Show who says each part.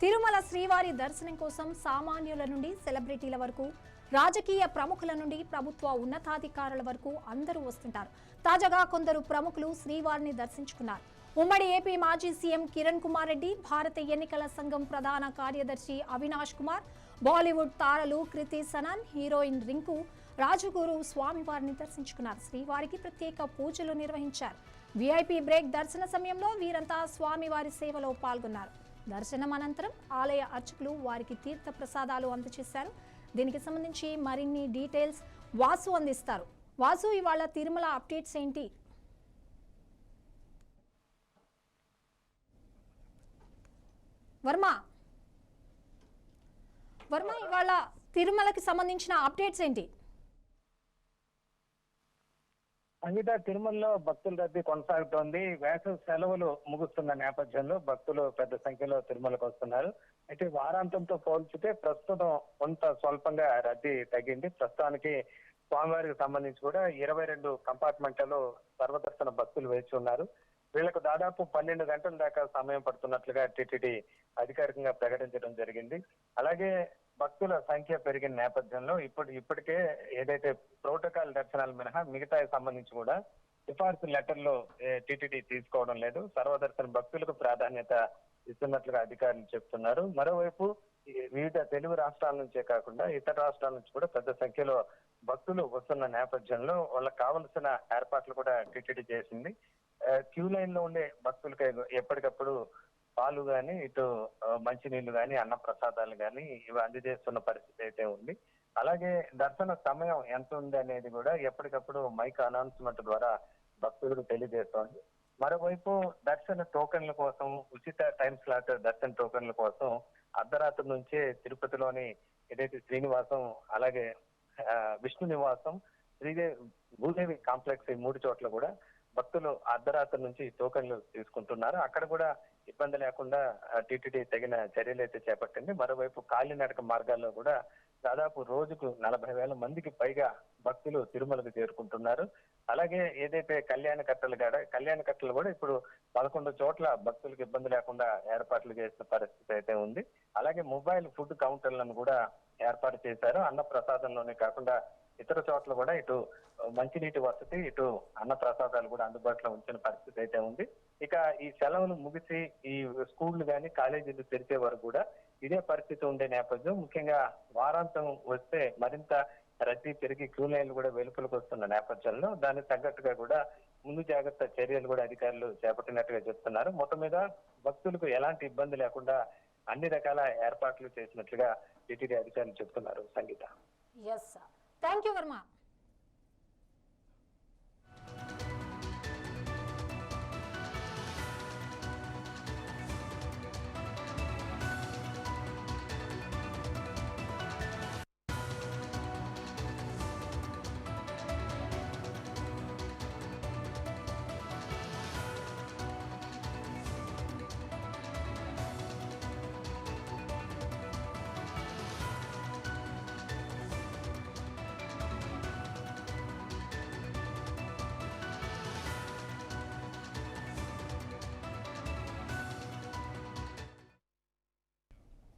Speaker 1: తిరుమల శ్రీవారి దర్శనం కోసం సామాన్యుల నుండి సెలబ్రిటీల వరకు రాజకీయ ప్రముఖుల నుండి ప్రభుత్వ ఉన్నతాధికారుల వరకు అందరూ వస్తుంటారు. తాజాగా కొందరు ప్రముఖులు శ్రీవారిని దర్శించుకున్నారు. ఉమ్మడి ఏపీ మాజీ సీఎం కిరణ్ కుమార్ రెడ్డి, భారత ఎన్నికల సంఘం ప్రధాన కార్యదర్శి అవినాష్ కుమార్, బాలీవుడ్ తారలు కృతి సనన్, హీరోయిన్ రింకు రాజగురు స్వామివారిని దర్శించుకున్నారు. శ్రీవారికి ప్రత్యేక పూజలు నిర్వహించారు. వీఐపీ బ్రేక్ దర్శన సమయంలో వీరంతా స్వామివారి సేవలో పాల్గొన్నారు. దర్శనం అనంతరం ఆలయ అర్చకులు వారికి తీర్థ ప్రసాదాలు అందజేశారు. దీనికి సంబంధించి మరిన్ని డీటెయిల్స్ వాసు అందిస్తారు. వాసు, ఇవాళ తిరుమల అప్డేట్స్ ఏంటి? వర్మ, ఇవాళ తిరుమలకి సంబంధించిన అప్డేట్స్ ఏంటి?
Speaker 2: అంగిట తిరుమలలో భక్తుల రద్దీ కొనసాగుతోంది. వేసవి సెలవులు ముగుస్తున్న నేపథ్యంలో భక్తులు పెద్ద సంఖ్యలో తిరుమలకు వస్తున్నారు. అయితే వారాంతంతో పోల్చితే ప్రస్తుతం కొంత స్వల్పంగా రద్దీ తగ్గింది. ప్రస్తుతానికి స్వామివారికి సంబంధించి కూడా 22 కంపార్ట్మెంట్లలో సర్వదర్శన భక్తులు వేచి ఉన్నారు. వీళ్లకు దాదాపు 12 గంటల దాకా సమయం పడుతున్నట్లుగా టీటీడీ అధికారికంగా ప్రకటించడం జరిగింది. అలాగే భక్తుల సంఖ్య పెరిగిన నేపథ్యంలో ఇప్పటికే ఏదైతే ప్రోటోకాల్ దర్శనాలు మినహా మిగతా సంబంధించి కూడా సిఫార్సు లెటర్లు టీటీడీ తీసుకోవడం లేదు. సర్వదర్శన భక్తులకు ప్రాధాన్యత ఇస్తున్నట్లుగా అధికారులు చెప్తున్నారు. మరోవైపు వివిధ తెలుగు రాష్ట్రాల నుంచే కాకుండా ఇతర రాష్ట్రాల నుంచి కూడా పెద్ద సంఖ్యలో భక్తులు వస్తున్న నేపథ్యంలో వాళ్ళకి కావలసిన ఏర్పాట్లు కూడా టీటీడీ చేసింది. క్యూ లైన్ లో ఉండే భక్తులకి ఎప్పటికప్పుడు పాలు గాని, ఇటు మంచినీళ్లు గాని, అన్న ప్రసాదాలు గాని ఇవి అందజేస్తున్న పరిస్థితి అయితే ఉంది. అలాగే దర్శన సమయం ఎంత ఉంది అనేది కూడా ఎప్పటికప్పుడు మైక్ అనౌన్స్మెంట్ ద్వారా భక్తులకు తెలియజేస్తోంది. మరోవైపు దర్శన టోకెన్ల కోసం, ఉచిత టైం స్లాట్ దర్శన టోకెన్ల కోసం అర్ధరాత్రి నుంచే తిరుపతిలోని ఏదైతే శ్రీనివాసం, అలాగే విష్ణు నివాసం, భూదేవి కాంప్లెక్స్, ఈ 3 చోట్ల కూడా భక్తులు అర్ధరాత్రి నుంచి టోకెన్లు తీసుకుంటున్నారు. అక్కడ కూడా ఇబ్బంది లేకుండా టీటీడీ తగిన చర్యలు అయితే చేపట్టింది. మరోవైపు కాలినడక మార్గాల్లో కూడా దాదాపు రోజుకు 40,000 మందికి పైగా భక్తులు తిరుమలకు చేరుకుంటున్నారు. అలాగే ఏదైతే కళ్యాణకట్టలు కూడా ఇప్పుడు 11 చోట్ల భక్తులకు ఇబ్బంది లేకుండా ఏర్పాట్లు చేసిన పరిస్థితి అయితే ఉంది. అలాగే మొబైల్ ఫుడ్ కౌంటర్లను కూడా ఏర్పాటు చేశారు. అన్న ప్రసాదంలోనే కాకుండా ఇతర చోట్ల కూడా ఇటు మంచినీటి వసతి, ఇటు అన్న ప్రసాదాలు కూడా అందుబాటులో ఉంచిన పరిస్థితి అయితే ఉంది. ఇక ఈ సెలవులు ముగిసి ఈ స్కూళ్లు కానీ కాలేజీలు తెరిచే వరకు కూడా ఇదే పరిస్థితి ఉండే నేపథ్యం. ముఖ్యంగా వారాంతం వస్తే మరింత రద్దీ పెరిగి క్యూ లైన్లు కూడా వెలుపలకు వస్తున్న నేపథ్యంలో దానికి తగ్గట్టుగా కూడా ముందు జాగ్రత్త చర్యలు కూడా అధికారులు చేపట్టినట్టుగా చెప్తున్నారు. మొత్తం మీద భక్తులకు ఎలాంటి ఇబ్బంది లేకుండా అన్ని రకాల ఏర్పాట్లు చేసినట్లుగా టీటీడీ అధికారులు చెప్తున్నారు. సంగీత.
Speaker 1: Thank you Varma.